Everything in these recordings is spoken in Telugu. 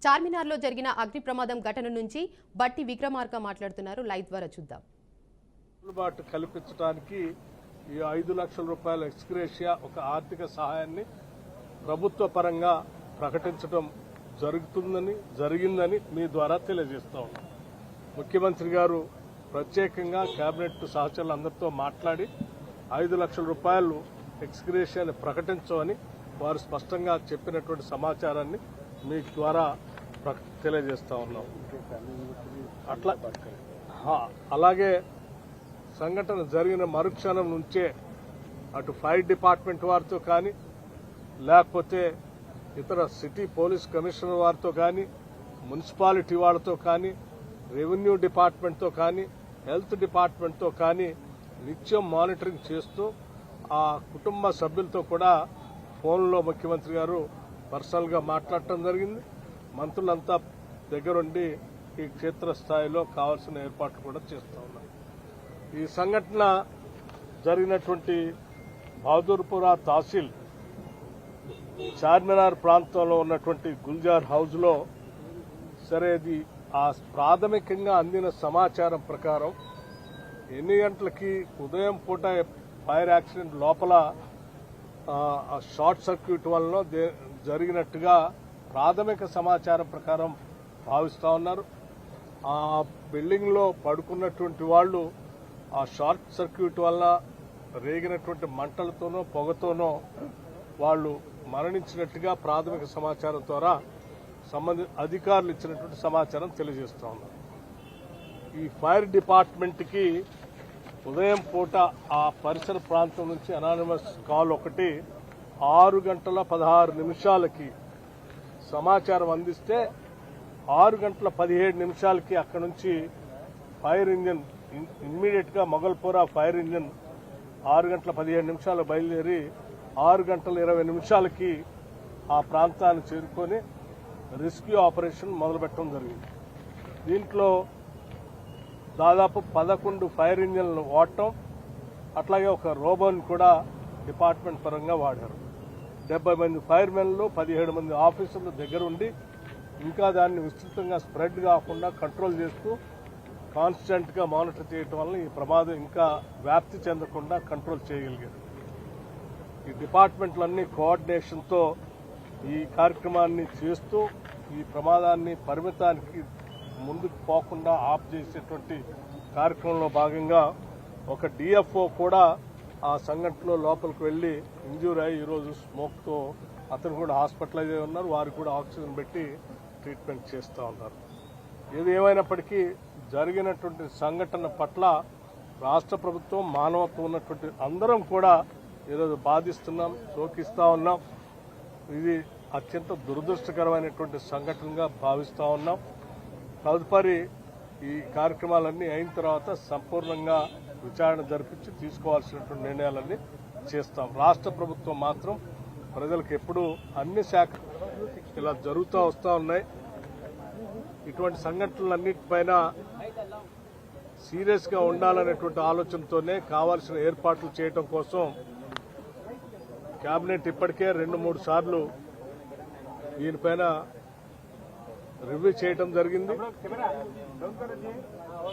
చార్మినార్లో జరిగిన అగ్ని ప్రమాదం ఘటన నుంచి బట్టి విక్రమార్క మాట్లాడుతున్నారు. లైవ్ ద్వారా చూద్దాం. కల్పించడానికి ఈ 5 లక్షల రూపాయల ఎక్స్గ్రేషియా ఒక ఆర్థిక సహాయాన్ని ప్రభుత్వ పరంగా ప్రకటించడం జరిగిందని మీ ద్వారా తెలియజేస్తా ఉన్నాం. ముఖ్యమంత్రి గారు ప్రత్యేకంగా కేబినెట్ సహచరులందరితో మాట్లాడి 5 లక్షల రూపాయలు ఎక్స్గ్రేషియాని ప్రకటించమని వారు స్పష్టంగా చెప్పినటువంటి సమాచారాన్ని మీ ద్వారా తెలియజేస్తా ఉన్నాం. అలాగే సంఘటన జరిగిన మరుక్షణం నుంచే అటు ఫైర్ డిపార్ట్మెంట్ వారితో కానీ లేకపోతే ఇతర సిటీ పోలీస్ కమిషనర్ వారితో కానీ మున్సిపాలిటీ వాళ్ళతో కానీ రెవెన్యూ డిపార్ట్మెంట్తో కానీ హెల్త్ డిపార్ట్మెంట్తో కానీ నిత్యం మానిటరింగ్ చేస్తూ ఆ కుటుంబ సభ్యులతో కూడా ఫోన్లో ముఖ్యమంత్రి గారు పర్సనల్గా మాట్లాడటం జరిగింది. మంత్రులంతా దగ్గరుండి ఈ క్షేత్రస్థాయిలో కావాల్సిన ఏర్పాట్లు కూడా చేస్తూ ఉన్నారు. ఈ సంఘటన జరిగినటువంటి బహదూర్పురా తహసీల్ చార్మినార్ ప్రాంతంలో ఉన్నటువంటి గుల్జార్ హౌస్ లో సరేది ఆ ప్రాథమికంగా అందిన సమాచారం ప్రకారం ఎన్ని గంటలకి ఉదయం పూట ఫైర్ యాక్సిడెంట్ లోపల షార్ట్ సర్క్యూట్ వల్ల జరిగినట్టుగా ప్రాథమిక సమాచారం ప్రకారం భావిస్తా ఉన్నారు. ఆ బిల్డింగ్ లో పడుకున్నటువంటి వాళ్ళు ఆ షార్ట్ సర్క్యూట్ వల్ల రేగినటువంటి మంటలతోనో పొగతోనో వాళ్ళు మరణించినట్టుగా ప్రాథమిక సమాచారం ద్వారా సంబంధిత అధికారులు ఇచ్చినటువంటి సమాచారం తెలియజేస్తా ఉన్నారు. ఈ ఫైర్ డిపార్ట్మెంట్ కి ఉదయం పూట ఆ పరిసర ప్రాంతం నుంచి అనానిమస్ కాల్ ఒకటి 6:16 సమాచారం అందిస్తే 6:17 అక్కడి నుంచి ఫైర్ ఇంజిన్ ఇమ్మీడియట్ గా మొగల్పురా ఫైర్ ఇంజిన్ 6:17 బయలుదేరి 6:20 ఆ ప్రాంతాన్ని చేరుకొని రెస్క్యూ ఆపరేషన్ మొదలుపెట్టడం జరిగింది. దీంట్లో దాదాపు 11 ఫైర్ ఇంజిన్లు వాడటం, అట్లాగే ఒక రోబోని కూడా డిపార్ట్మెంట్ పరంగా వాడారు. 70 మంది ఫైర్ మెన్లు 17 మంది ఆఫీసర్లు దగ్గర ఉండి ఇంకా దాన్ని విస్తృతంగా స్ప్రెడ్ కాకుండా కంట్రోల్ చేస్తూ కాన్స్టెంట్ గా మానిటర్ చేయడం వల్ల ఈ ప్రమాదం ఇంకా వ్యాప్తి చెందకుండా కంట్రోల్ చేయగలిగారు. ఈ డిపార్ట్మెంట్లన్నీ కోఆర్డినేషన్ తో ఈ కార్యక్రమాన్ని చేస్తూ ఈ ప్రమాదాన్ని పరిమితానికి ముందుకు పోకుండా ఆఫ్ చేసేటువంటి కార్యక్రమంలో భాగంగా ఒక డిఎఫ్ఓ కూడా ఆ సంఘటనలో లోపలికి వెళ్లి ఇంజ్యూర్ అయ్యి ఈరోజు స్మోక్ తో అతను కూడా హాస్పిటలైజ్ అయి ఉన్నారు. వారికి కూడా ఆక్సిజన్ పెట్టి ట్రీట్మెంట్ చేస్తూ ఉన్నారు. ఏది ఏమైనప్పటికీ జరిగినటువంటి సంఘటన పట్ల రాష్ట్ర ప్రభుత్వం, మానవత్వం ఉన్నటువంటి అందరం కూడా ఈరోజు బాధిస్తున్నాం, శోకిస్తా ఉన్నాం. ఇది అత్యంత దురదృష్టకరమైనటువంటి సంఘటనగా భావిస్తా ఉన్నాం. తదుపరి ఈ కార్యక్రమాలన్నీ అయిన తర్వాత సంపూర్ణంగా విచారణ జరిపించి తీసుకోవాల్సినటువంటి నిర్ణయాలన్నీ చేస్తాం. రాష్ట్ర ప్రభుత్వం మాత్రం ప్రజలకు ఎప్పుడూ అన్ని శాఖలు ఇలా జరుగుతూ వస్తూ ఉన్నాయి. ఇటువంటి సంఘటనలన్నిటిపైన సీరియస్ గా ఉండాలనేటువంటి ఆలోచనతోనే కావాల్సిన ఏర్పాట్లు చేయడం కోసం కేబినెట్ ఇప్పటికే 2-3 సార్లు దీనిపైన రివ్యూ చేయడం జరిగింది.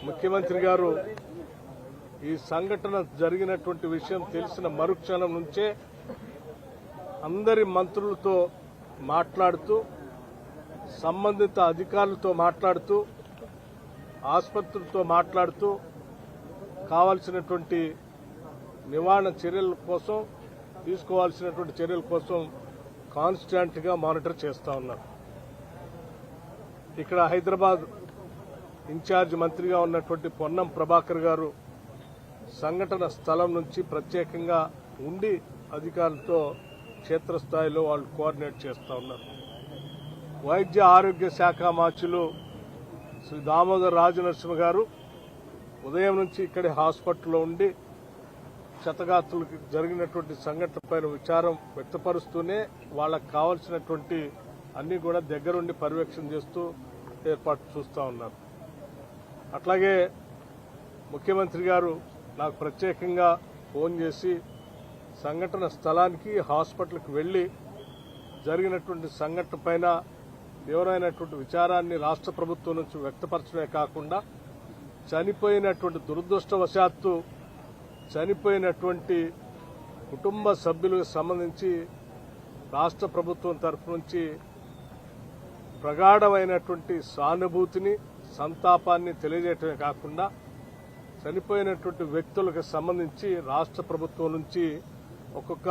ముఖ్యమంత్రి గారు ఈ సంఘటన జరిగినటువంటి విషయం తెలిసిన మరుక్షణం నుంచే అందరి మంత్రులతో మాట్లాడుతూ, సంబంధిత అధికారులతో మాట్లాడుతూ, ఆసుపత్రులతో మాట్లాడుతూ కావాల్సినటువంటి నివారణ చర్యల కోసం, తీసుకోవాల్సినటువంటి చర్యల కోసం కాన్స్టాంట్ గా మానిటర్ చేస్తా ఉన్నారు. ఇక్కడ హైదరాబాద్ ఇన్ఛార్జ్ మంత్రిగా ఉన్నటువంటి పొన్నం ప్రభాకర్ గారు సంఘటన స్థలం నుంచి ప్రత్యేకంగా ఉండి అధికారులతో క్షేత్రస్థాయిలో వాళ్ళు కోఆర్డినేట్ చేస్తా ఉన్నారు. వైద్య ఆరోగ్య శాఖ మార్చులు శ్రీ దామోదర్ రాజనరసింహ గారు ఉదయం నుంచి ఇక్కడే హాస్పిటల్లో ఉండి క్షతగాత్రులకు జరిగినటువంటి సంఘటనపై విచారం వ్యక్తపరుస్తూనే వాళ్ళకు కావాల్సినటువంటి అన్ని కూడా దగ్గరుండి పర్యవేక్షణ చేస్తూ ఏర్పాటు చూస్తూ ఉన్నారు. అట్లాగే ముఖ్యమంత్రి గారు నాకు ప్రత్యేకంగా ఫోన్ చేసి సంఘటన స్థలానికి హాస్పిటల్కి వెళ్లి జరిగినటువంటి సంఘటన పైన తీవ్రమైనటువంటి విచారాన్ని రాష్ట్ర ప్రభుత్వం నుంచి వ్యక్తపరచడమే కాకుండా చనిపోయినటువంటి దురదృష్టవశాత్తు చనిపోయినటువంటి కుటుంబ సభ్యులకు సంబంధించి రాష్ట్ర ప్రభుత్వం తరఫు నుంచి ప్రగాఢమైనటువంటి సానుభూతిని సంతాపాన్ని తెలియజేయటమే కాకుండా చనిపోయినటువంటి వ్యక్తులకు సంబంధించి రాష్ట్ర ప్రభుత్వం నుంచి ఒక్కొక్క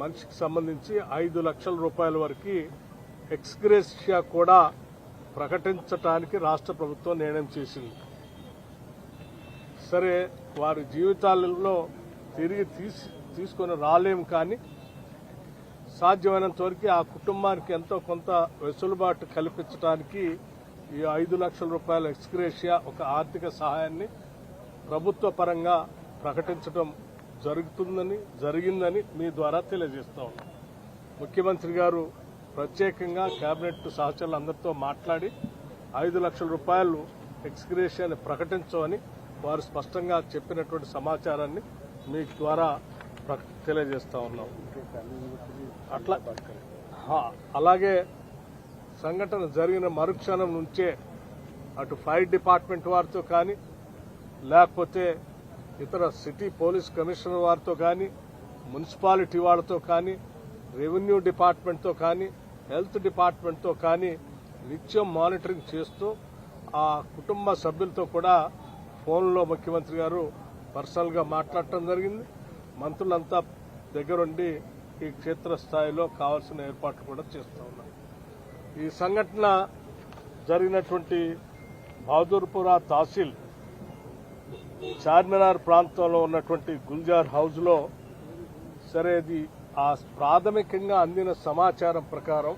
మనిషికి సంబంధించి 5 లక్షల రూపాయల వరకు ఎక్స్గ్రేషియా కూడా ప్రకటించడానికి రాష్ట్ర ప్రభుత్వం నిర్ణయం చేసింది. సరే, వారి జీవితాలలో తిరిగి తీసుకొని రాలేం, కానీ సాధ్యమైనంత వరకు ఆ కుటుంబానికి ఎంతో కొంత వెసులుబాటు కల్పించడానికి ఈ 5 లక్షల రూపాయల ఎక్స్గ్రేషియా ఒక ఆర్థిక సహాయాన్ని ప్రభుత్వ పరంగా ప్రకటించడం జరిగిందని మీ ద్వారా తెలియజేస్తా ఉన్నాం. ముఖ్యమంత్రి గారు ప్రత్యేకంగా కేబినెట్ సహచరులందరితో మాట్లాడి 5 లక్షల రూపాయలు ఎక్స్గ్రేషియాని ప్రకటించమని వారు స్పష్టంగా చెప్పినటువంటి సమాచారాన్ని మీ ద్వారా తెలియజేస్తా ఉన్నాం. అలాగే సంఘటన జరిగిన మరుక్షణం నుంచే అటు ఫైర్ డిపార్ట్మెంట్ వారితో కానీ లేకపోతే ఇతర సిటీ పోలీస్ కమిషనర్ వారితో కానీ మున్సిపాలిటీ వాళ్ళతో కానీ రెవెన్యూ డిపార్ట్మెంట్తో కానీ హెల్త్ డిపార్ట్మెంట్తో కానీ నిత్యం మానిటరింగ్ చేస్తూ ఆ కుటుంబ సభ్యులతో కూడా ఫోన్లో ముఖ్యమంత్రి గారు పర్సనల్గా మాట్లాడటం జరిగింది. మంత్రులంతా దగ్గరుండి ఈ క్షేత్రస్థాయిలో కావాల్సిన ఏర్పాట్లు కూడా చేస్తూ ఉన్నారు. ఈ సంఘటన జరిగినటువంటి బహదూర్పురా తహసీల్ చార్మినార్ ప్రాంతంలో ఉన్నటువంటి గుల్జార్ హౌస్ లో సరే, అది ఆ ప్రాథమికంగా అందిన సమాచారం ప్రకారం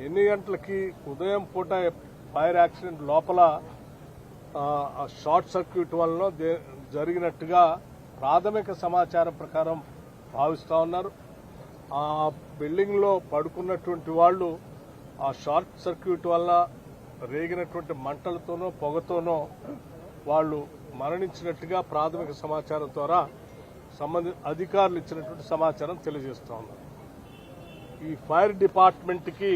ఎన్ని గంటలకి ఉదయం పూట ఫైర్ యాక్సిడెంట్ లోపల షార్ట్ సర్క్యూట్ వల్ల జరిగినట్టుగా ప్రాథమిక సమాచారం ప్రకారం భావిస్తా ఉన్నారు. ఆ బిల్డింగ్ లో పడుకున్నటువంటి వాళ్ళు ఆ షార్ట్ సర్క్యూట్ వల్ల రేగినటువంటి మంటలతోనో పొగతోనో వాళ్ళు మరణించినట్టుగా ప్రాథమిక సమాచారం ద్వారా సంబంధిత అధికారులు ఇచ్చినటువంటి సమాచారం తెలియజేస్తా ఉన్నారు. ఈ ఫైర్ డిపార్ట్మెంట్ కి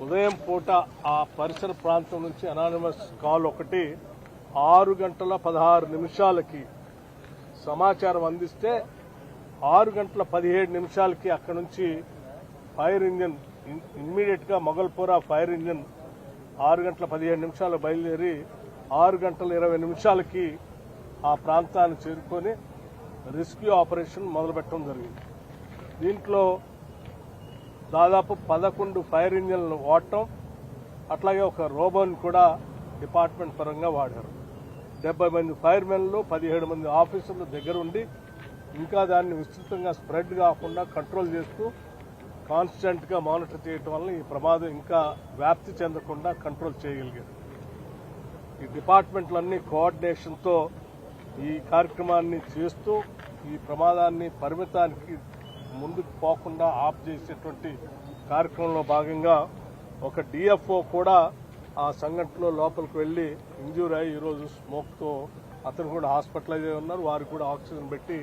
ఉదయం పూట ఆ పరిసర ప్రాంతం నుంచి అనానిమస్ కాల్ ఒకటి 6:16 సమాచారం అందిస్తే 6:17 అక్కడి నుంచి ఫైర్ ఇంజిన్ ఇమ్మీడియట్ గా మొగల్పురా ఫైర్ ఇంజిన్ 6:15 బయలుదేరి 6:20 ఆ ప్రాంతాన్ని చేరుకొని రెస్క్యూ ఆపరేషన్ మొదలుపెట్టడం జరిగింది. దీంట్లో దాదాపు 11 ఫైర్ ఇంజిన్లు వాడటం, అట్లాగే ఒక రోబోని కూడా డిపార్ట్మెంట్ పరంగా వాడారు. 70 మంది ఫైర్ మెన్లు 17 మంది ఆఫీసర్లు దగ్గరుండి ఇంకా దాన్ని విస్తృతంగా స్ప్రెడ్ కాకుండా కంట్రోల్ చేస్తూ కాన్స్టెంట్ గా మానిటర్ చేయడం వల్ల ఈ ప్రమాదం ఇంకా వ్యాప్తి చెందకుండా కంట్రోల్ చేయగలిగారు. ఈ డిపార్ట్మెంట్లన్నీ కోఆర్డినేషన్తో ఈ కార్యక్రమాన్ని చేస్తూ ఈ ప్రమాదాన్ని పరిమితానికి ముందుకు పోకుండా ఆఫ్ చేసేటువంటి కార్యక్రమంలో భాగంగా ఒక డిఎఫ్ఓ కూడా ఆ సంఘటనలో లోపలికి వెళ్లి ఇంజ్యూర్ అయ్యి ఈరోజు స్మోక్తో అతను కూడా హాస్పిటలైజ్ అయి ఉన్నారు. వారికి కూడా ఆక్సిజన్ పెట్టి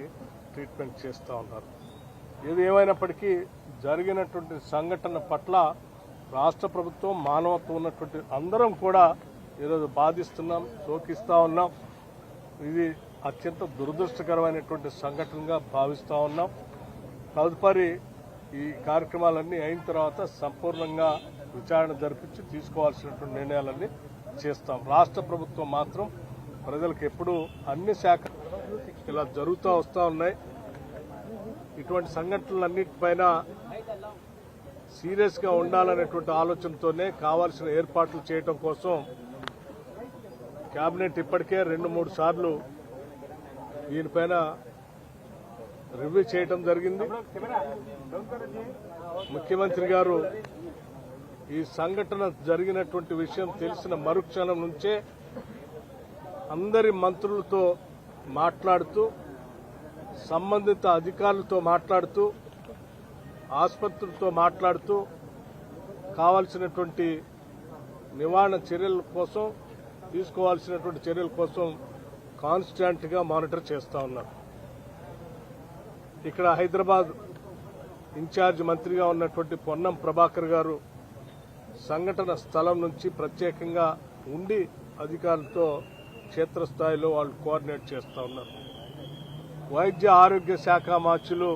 ట్రీట్మెంట్ చేస్తూ ఉన్నారు. ఏది ఏమైనప్పటికీ జరిగినటువంటి సంఘటన పట్ల రాష్ట్ర ప్రభుత్వం, మానవత్వం ఉన్నటువంటి అందరం కూడా ఈరోజు బాధిస్తున్నాం, శోకిస్తా ఉన్నాం. ఇది అత్యంత దురదృష్టకరమైనటువంటి సంఘటనగా భావిస్తా ఉన్నాం. తదుపరి ఈ కార్యక్రమాలన్నీ అయిన తర్వాత సంపూర్ణంగా విచారణ జరిపించి తీసుకోవాల్సినటువంటి నిర్ణయాలన్నీ చేస్తాం. రాష్ట్ర ప్రభుత్వం మాత్రం ప్రజలకు ఎప్పుడూ అన్ని శాఖలు ఇలా జరుగుతూ వస్తూ ఉన్నాయి. ఇటువంటి సంఘటనలన్నిటిపైన సీరియస్ గా ఉండాలనేటువంటి ఆలోచనతోనే కావాల్సిన ఏర్పాట్లు చేయడం కోసం కేబినెట్ ఇప్పటికే 2-3 సార్లు దీనిపైన రివ్యూ చేయడం జరిగింది. ముఖ్యమంత్రి గారు ఈ సంఘటన జరిగినటువంటి విషయం తెలిసిన మరుక్షణం నుంచే అందరి మంత్రులతో మాట్లాడుతూ, సంబంధిత అధికారులతో మాట్లాడుతూ, ఆసుపత్రులతో మాట్లాడుతూ కావాల్సినటువంటి నివారణ చర్యల కోసం, తీసుకోవాల్సినటువంటి చర్యల కోసం కాన్స్టాంట్ గా మానిటర్ చేస్తా ఉన్నారు. ఇక్కడ హైదరాబాద్ ఇన్ఛార్జ్ మంత్రిగా ఉన్నటువంటి పొన్నం ప్రభాకర్ గారు సంఘటన స్థలం నుంచి ప్రత్యేకంగా ఉండి అధికారులతో క్షేత్రస్థాయిలో వాళ్ళు కోఆర్డినేట్ చేస్తూ ఉన్నారు. వైద్య ఆరోగ్య శాఖ మార్చులు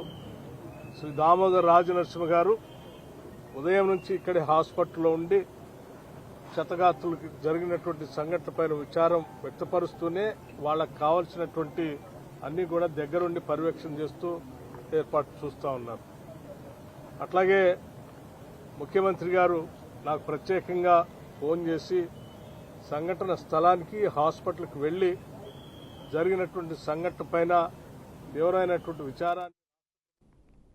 శ్రీ దామోదర్ రాజనరసింహ గారు ఉదయం నుంచి ఇక్కడే హాస్పిటల్లో ఉండి క్షతగాత్రులకు జరిగినటువంటి సంఘటనపైన విచారం వ్యక్తపరుస్తూనే వాళ్ళకు కావాల్సినటువంటి అన్ని కూడా దగ్గరుండి పర్యవేక్షణ చేస్తూ ఏర్పాటు చూస్తూ ఉన్నారు. అట్లాగే ముఖ్యమంత్రి గారు నాకు ప్రత్యేకంగా ఫోన్ చేసి సంఘటన స్థలానికి హాస్పిటల్కి వెళ్లి జరిగినటువంటి సంఘటన పైన తీవ్రమైనటువంటి విచారాన్ని